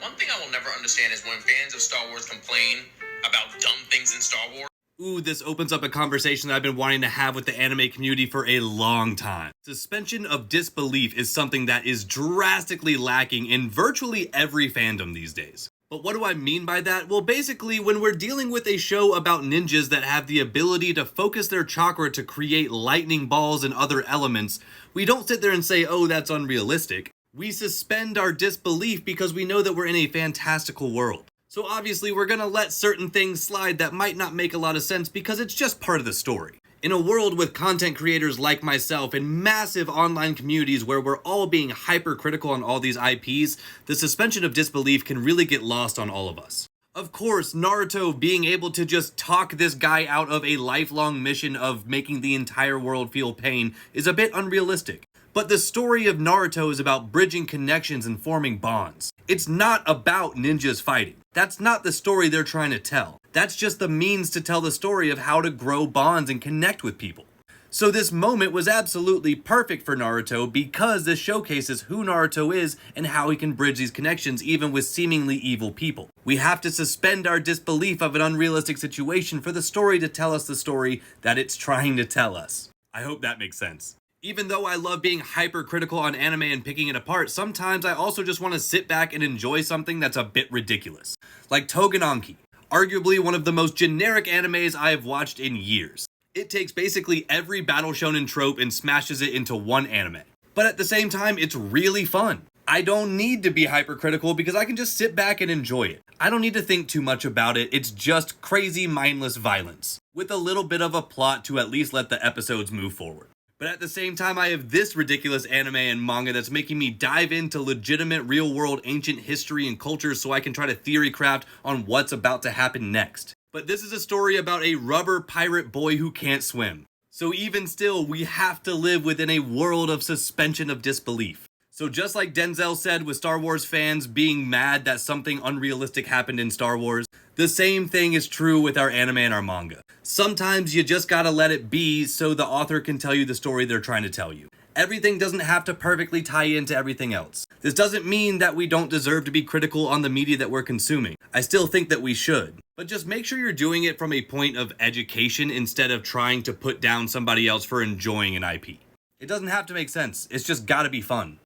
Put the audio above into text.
One thing I will never understand is when fans of Star Wars complain about dumb things in Star Wars. Ooh, this opens up a conversation that I've been wanting to have with the anime community for a long time. Suspension of disbelief is something that is drastically lacking in virtually every fandom these days. But what do I mean by that? Well, basically, when we're dealing with a show about ninjas that have the ability to focus their chakra to create lightning balls and other elements, we don't sit there and say, oh, that's unrealistic. We suspend our disbelief because we know that we're in a fantastical world. So obviously we're gonna let certain things slide that might not make a lot of sense because it's just part of the story. In a world with content creators like myself and massive online communities where we're all being hypercritical on all these IPs, the suspension of disbelief can really get lost on all of us. Of course, Naruto being able to just talk this guy out of a lifelong mission of making the entire world feel pain is a bit unrealistic. But the story of Naruto is about bridging connections and forming bonds. It's not about ninjas fighting. That's not the story they're trying to tell. That's just the means to tell the story of how to grow bonds and connect with people. So this moment was absolutely perfect for Naruto because this showcases who Naruto is and how he can bridge these connections even with seemingly evil people. We have to suspend our disbelief of an unrealistic situation for the story to tell us the story that it's trying to tell us. I hope that makes sense. Even though I love being hypercritical on anime and picking it apart, sometimes I also just want to sit back and enjoy something that's a bit ridiculous. Like Togenanki, arguably one of the most generic animes I have watched in years. It takes basically every battle shonen trope and smashes it into one anime. But at the same time, it's really fun. I don't need to be hypercritical because I can just sit back and enjoy it. I don't need to think too much about it, it's just crazy mindless violence, with a little bit of a plot to at least let the episodes move forward. But at the same time, I have this ridiculous anime and manga that's making me dive into legitimate real-world ancient history and culture so I can try to theory craft on what's about to happen next. But this is a story about a rubber pirate boy who can't swim. So even still, we have to live within a world of suspension of disbelief. So just like Denzel said with Star Wars fans being mad that something unrealistic happened in Star Wars, the same thing is true with our anime and our manga. Sometimes you just gotta let it be so the author can tell you the story they're trying to tell you. Everything doesn't have to perfectly tie into everything else. This doesn't mean that we don't deserve to be critical on the media that we're consuming. I still think that we should. But just make sure you're doing it from a point of education instead of trying to put down somebody else for enjoying an IP. It doesn't have to make sense, it's just gotta be fun.